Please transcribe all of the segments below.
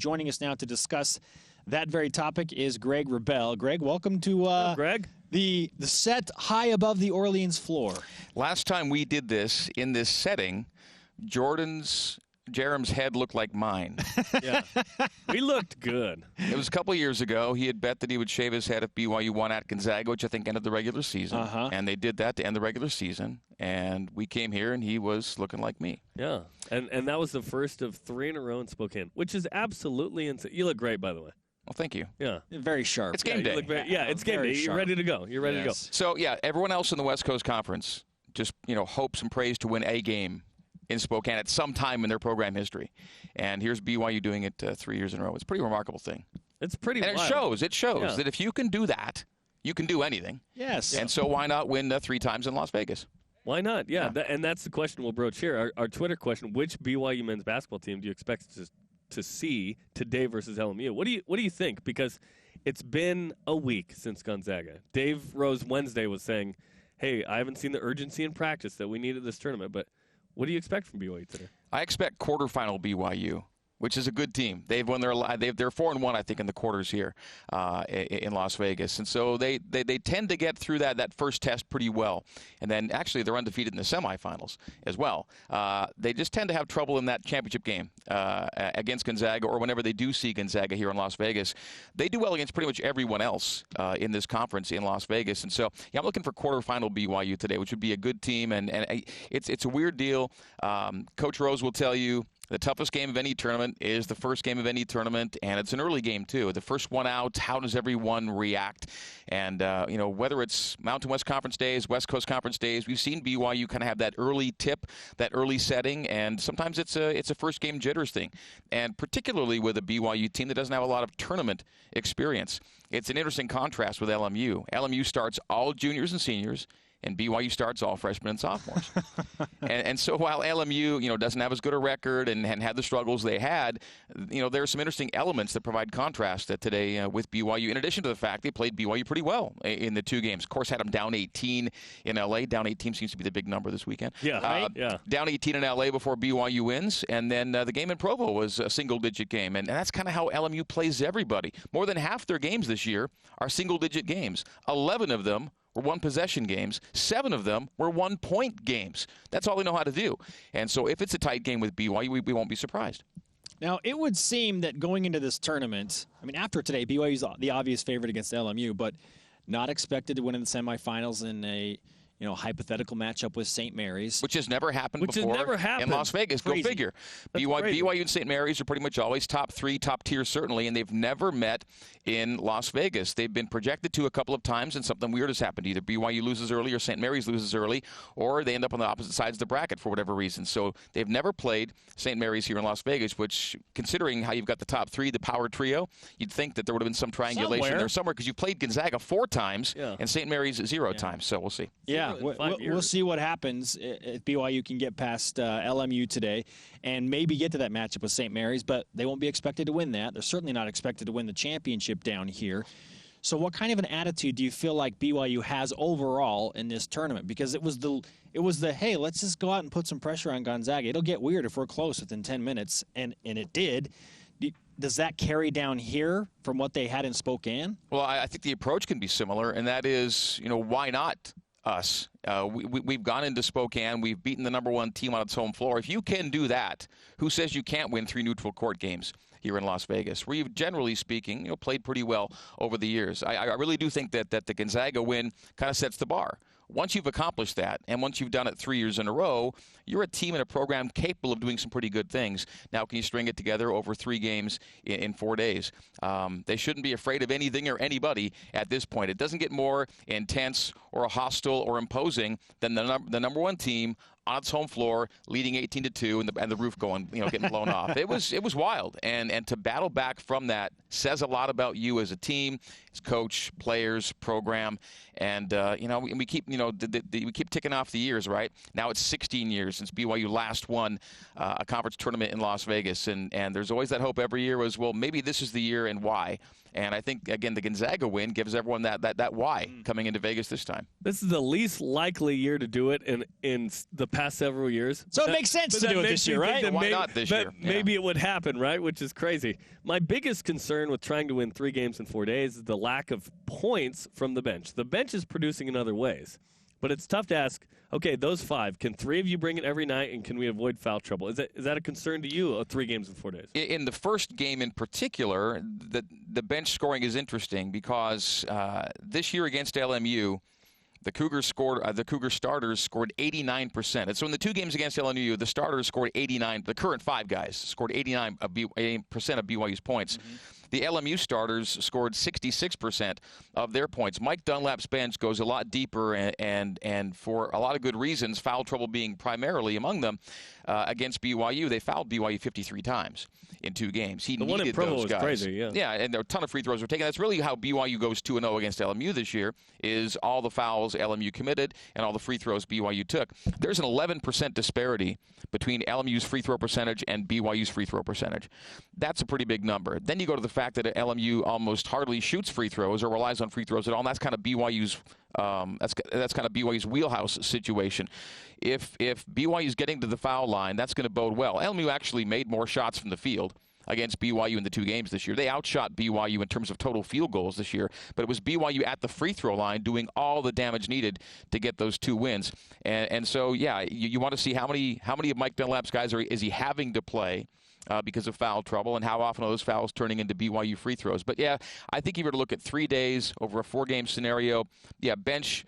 joining us now to discuss that very topic is Gregg Wrubell. Greg, welcome to Greg. The set high above the Orleans floor. Last time we did this in this setting, Jerem's head looked like mine. Yeah, we looked good. It was a couple of years ago. He had bet that he would shave his head if BYU won at Gonzaga, which I think ended the regular season. And they did that to end the regular season. And we came here, and he was looking like me. Yeah, and that was the first of 3 in a row in Spokane, which is absolutely insane. You look great, by the way. Well, thank you. Yeah. Very sharp. It's game day. It's game day. You're ready to go. You're ready to go. So, yeah, everyone else in the West Coast Conference just, hopes and prays to win a game in Spokane at some time in their program history. And here's BYU doing it 3 years in a row. It's a pretty remarkable thing. It's pretty wild. It shows that if you can do that, you can do anything. Yes. And so why not win 3 times in Las Vegas? Why not? Yeah. And that's the question we'll broach here. Our Twitter question, which BYU men's basketball team do you expect to see today versus LMU? What do you think? Because it's been a week since Gonzaga. Dave Rose Wednesday was saying, hey, I haven't seen the urgency in practice that we need at this tournament, but what do you expect from BYU today? I expect quarterfinal BYU, which is a good team. They've won they're 4-1, I think, in the quarters here in Las Vegas, and so they tend to get through that first test pretty well, and then actually they're undefeated in the semifinals as well. They just tend to have trouble in that championship game against Gonzaga, or whenever they do see Gonzaga here in Las Vegas. They do well against pretty much everyone else in this conference in Las Vegas, and so I'm looking for quarterfinal BYU today, which would be a good team, and it's a weird deal. Coach Rose will tell you the toughest game of any tournament is the first game of any tournament, and it's an early game, too. The first one out, how does everyone react? And, whether it's Mountain West Conference days, West Coast Conference days, we've seen BYU kind of have that early tip, that early setting, and sometimes it's a first-game jitters thing. And particularly with a BYU team that doesn't have a lot of tournament experience. It's an interesting contrast with LMU. LMU starts all juniors and seniors, and BYU starts all freshmen and sophomores. and so while LMU, doesn't have as good a record and had the struggles they had, there are some interesting elements that provide contrast today with BYU, in addition to the fact they played BYU pretty well in the 2 games. Of course, had them down 18 in L.A. Down 18 seems to be the big number this weekend. Yeah, Down 18 in L.A. before BYU wins, and then the game in Provo was a single-digit game. And that's kind of how LMU plays everybody. More than half their games this year are single-digit games. 11 of them were one-possession games. 7 of them were one-point games. That's all they know how to do. And so if it's a tight game with BYU, we won't be surprised. Now, it would seem that going into this tournament, after today, BYU's the obvious favorite against LMU, but not expected to win in the semifinals in a hypothetical matchup with St. Mary's. Which has never happened before in Las Vegas. Crazy. Go figure. BYU and St. Mary's are pretty much always top 3, top tier certainly, and they've never met in Las Vegas. They've been projected to a couple of times, and something weird has happened. Either BYU loses early or St. Mary's loses early, or they end up on the opposite sides of the bracket for whatever reason. So they've never played St. Mary's here in Las Vegas, which, considering how you've got the top 3, the power trio, you'd think that there would have been some triangulation there somewhere, because you played Gonzaga 4 times and St. Mary's 0 times. So we'll see. Yeah, we'll see what happens if BYU can get past LMU today and maybe get to that matchup with St. Mary's, but they won't be expected to win that. They're certainly not expected to win the championship down here. So what kind of an attitude do you feel like BYU has overall in this tournament? Because it was the hey, let's just go out and put some pressure on Gonzaga. It'll get weird if we're close within 10 minutes, and it did. Does that carry down here from what they had in Spokane? Well, I think the approach can be similar, and that is, why not us? We've gone into Spokane. We've beaten the number 1 team on its home floor. If you can do that, who says you can't win 3 neutral court games here in Las Vegas, where you've, generally speaking, played pretty well over the years? I really do think that the Gonzaga win kind of sets the bar. Once you've accomplished that, and once you've done it 3 years in a row, you're a team and a program capable of doing some pretty good things. Now, can you string it together over 3 games in 4 days? They shouldn't be afraid of anything or anybody at this point. It doesn't get more intense or hostile or imposing than the number 1 team on its home floor, leading 18-2, and the roof going, getting blown off. It was wild, and to battle back from that says a lot about you as a team, as coach, players, program, and we keep we keep ticking off the years, right? Now it's 16 years since BYU last won a conference tournament in Las Vegas, and there's always that hope every year was, well, maybe this is the year, and why? And I think, again, the Gonzaga win gives everyone that why coming into Vegas this time. This is the least likely year to do it in the past past several years. So it makes sense to do it this year, right? Why not this year? Maybe it would happen, right? Which is crazy. My biggest concern with trying to win 3 games in 4 days is the lack of points from the bench. The bench is producing in other ways. But it's tough to ask, okay, those 5, can 3 of you bring it every night, and can we avoid foul trouble? Is that a concern to you, 3 games in 4 days? In the first game in particular, the bench scoring is interesting because this year against LMU, the Cougar starters scored 89%. And so in the 2 games against LMU, the starters scored 89. The current 5 guys scored 89% of BYU's points. Mm-hmm. The LMU starters scored 66% of their points. Mike Dunlap's bench goes a lot deeper, and for a lot of good reasons, foul trouble being primarily among them. Against BYU, they fouled BYU 53 times in 2 games. He needed one in Provo those was guys. Crazy, yeah. Yeah, and there were a ton of free throws were taken. That's really how BYU goes 2-0 against LMU this year, is all the fouls LMU committed and all the free throws BYU took. There's an 11% disparity between LMU's free throw percentage and BYU's free throw percentage. That's a pretty big number. Then you go to the fact that LMU almost hardly shoots free throws or relies on free throws at all, and that's kind of BYU's that's kind of BYU's wheelhouse situation. If BYU's getting to the foul line, that's going to bode well. LMU actually made more shots from the field against BYU in the 2 games this year. They outshot BYU in terms of total field goals this year, but it was BYU at the free throw line doing all the damage needed to get those 2 wins. And so, yeah, you want to see how many of Mike Dunlap's guys is he having to play because of foul trouble, and how often are those fouls turning into BYU free throws. But, yeah, I think if you were to look at 3 days over a 4-game scenario, yeah, bench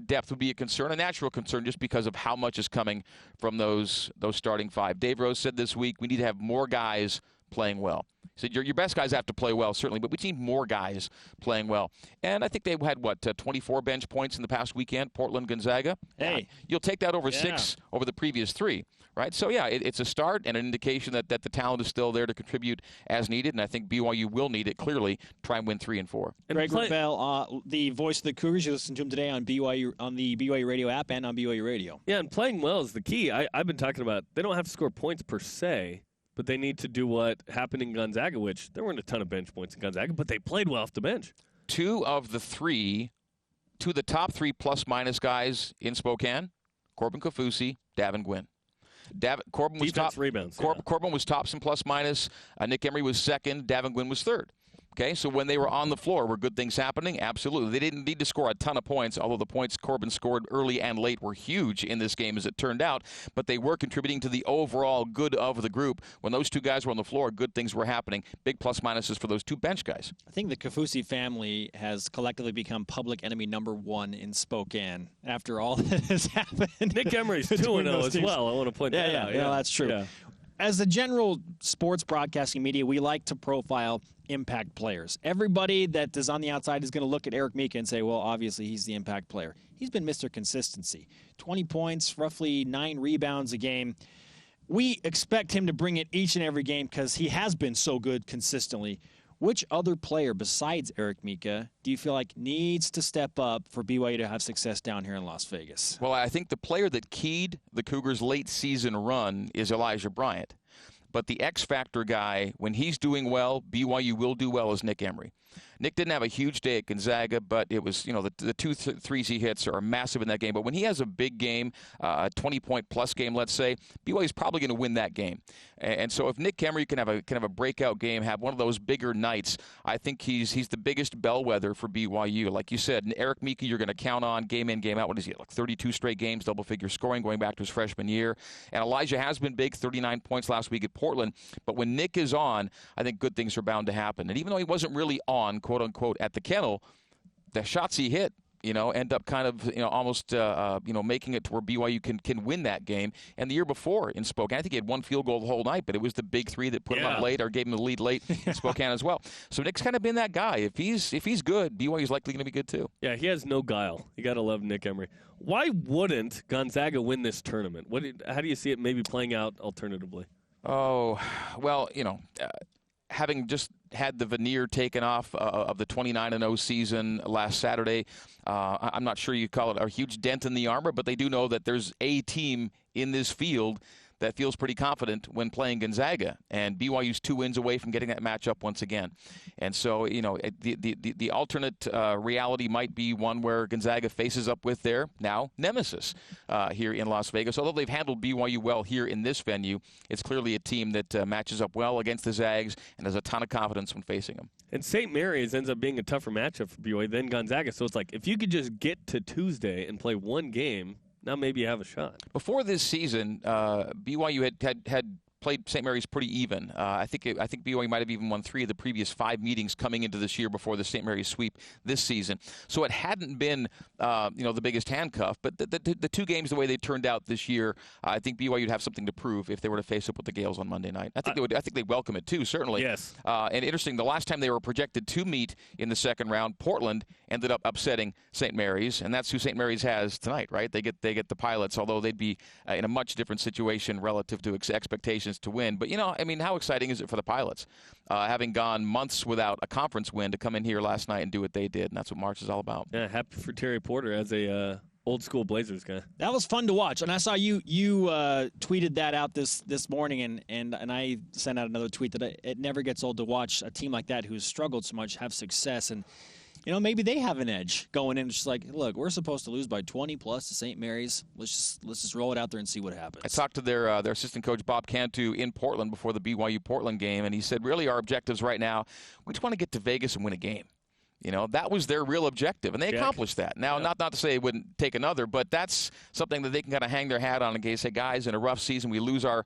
depth would be a concern, a natural concern, just because of how much is coming from those starting 5. Dave Rose said this week we need to have more guys playing well. He said your best guys have to play well, certainly, but we need more guys playing well. And I think they had, 24 bench points in the past weekend, Portland, Gonzaga. Hey. You'll take that over 6 over the previous 3, right? So, yeah, it's a start and an indication that the talent is still there to contribute as needed, and I think BYU will need it, clearly, try and win 3 and 4. And Gregg Wrubell, the voice of the Cougars, you listen to him today on the BYU Radio app and on BYU Radio. Yeah, and playing well is the key. I've been talking about they don't have to score points per se, but they need to do what happened in Gonzaga, which there weren't a ton of bench points in Gonzaga, but they played well off the bench. 2 of the top 3 plus-minus guys in Spokane, Corbin Kaufusi, Davin Gwynn. Corbin was Defense top rebounds. Corbin was tops in plus-minus. Nick Emery was second. Davin Gwynn was third. Okay, so when they were on the floor, were good things happening? Absolutely. They didn't need to score a ton of points, although the points Corbin scored early and late were huge in this game, as it turned out. But they were contributing to the overall good of the group. When those 2 guys were on the floor, good things were happening. Big plus-minuses for those 2 bench guys. I think the Kaufusi family has collectively become public enemy number 1 in Spokane after all that has happened. Nick Emery's 2-0 as well. I want to point that out. Yeah, that's true. Yeah. As the general sports broadcasting media, we like to profile impact players. Everybody that is on the outside is going to look at Eric Mika and say, well, obviously he's the impact player. He's been Mr. Consistency. 20 points, roughly 9 rebounds a game. We expect him to bring it each and every game because he has been so good consistently. Which other player besides Eric Mika do you feel like needs to step up for BYU to have success down here in Las Vegas? Well, I think the player that keyed the Cougars' late season run is Elijah Bryant. But the X-factor guy, when he's doing well, BYU will do well, is Nick Emery. Nick didn't have a huge day at Gonzaga, but it was, the 2 threes he hits are massive in that game. But when he has a big game, a 20-point-plus game, let's say, BYU is probably going to win that game. And so if Nick Emery can have a breakout game, have one of those bigger nights, I think he's the biggest bellwether for BYU. Like you said, Eric Mika, you're going to count on game in, game out. What is he, like 32 straight games, double-figure scoring, going back to his freshman year. And Elijah has been big, 39 points last week at Portland. But when Nick is on, I think good things are bound to happen. And even though he wasn't really on, quote-unquote, at the kennel, the shots he hit, end up kind of, almost, making it to where BYU can win that game. And the year before in Spokane, I think he had 1 field goal the whole night, but it was the big 3 that put him up late or gave him the lead late in Spokane as well. So Nick's kind of been that guy. If he's good, BYU's likely going to be good too. Yeah, he has no guile. You got to love Nick Emery. Why wouldn't Gonzaga win this tournament? How do you see it maybe playing out alternatively? Oh, well, having just had the veneer taken off of the 29-0 season last Saturday, I'm not sure you call it a huge dent in the armor, but they do know that there's a team in this field that feels pretty confident when playing Gonzaga. And BYU's 2 wins away from getting that matchup once again. And so, the alternate reality might be one where Gonzaga faces up with their now nemesis here in Las Vegas. Although they've handled BYU well here in this venue, it's clearly a team that matches up well against the Zags and has a ton of confidence when facing them. And St. Mary's ends up being a tougher matchup for BYU than Gonzaga. So it's like, if you could just get to Tuesday and play one game, now maybe you have a shot. Before this season, BYU had played St. Mary's pretty even. I think BYU might have even won 3 of the previous 5 meetings coming into this year before the St. Mary's sweep this season. So it hadn't been the biggest handcuff, but the 2 games the way they turned out this year, I think BYU would have something to prove if they were to face up with the Gales on Monday night. I think they'd welcome it too, certainly. Yes. And interesting, the last time they were projected to meet in the second round, Portland ended up upsetting St. Mary's, and that's who St. Mary's has tonight, right? They get the Pilots, although they'd be in a much different situation relative to expectations to win. But, how exciting is it for the Pilots, having gone months without a conference win, to come in here last night and do what they did, and that's what March is all about. Yeah, happy for Terry Porter as a old school Blazers guy. That was fun to watch, and I saw you tweeted that out this morning, and I sent out another tweet that it never gets old to watch a team like that who's struggled so much have success. And maybe they have an edge going in. It's just like, look, we're supposed to lose by 20 plus to St. Mary's. Let's just roll it out there and see what happens. I talked to their assistant coach, Bob Cantu, in Portland before the BYU Portland game, and he said, really, our objectives right now, we just want to get to Vegas and win a game. That was their real objective, and they accomplished that. Now, not to say they wouldn't take another, but that's something that they can kind of hang their hat on and say, guys, in a rough season, we lose our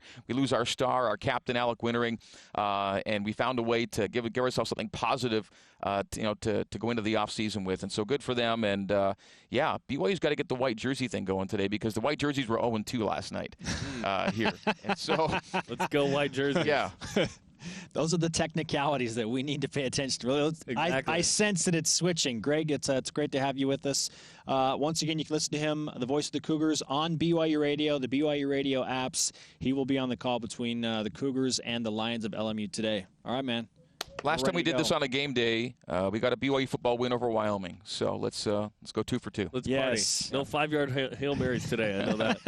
star, our captain, Alec Wintering, and we found a way to give ourselves something positive, to go into the offseason with. And so good for them. And, BYU's got to get the white jersey thing going today, because the white jerseys were 0-2 last night here. And so let's go white jerseys. Yeah. Those are the technicalities that we need to pay attention to. Exactly. I sense that it's switching. Greg, it's great to have you with us. Once again, you can listen to him, the voice of the Cougars, on BYU Radio, the BYU Radio apps. He will be on the call between the Cougars and the Lions of LMU today. All right, man. Last time we did this on a game day, we got a BYU football win over Wyoming. So let's go 2 for 2. Let's party. No 5-yard Hail Marys today. I know that.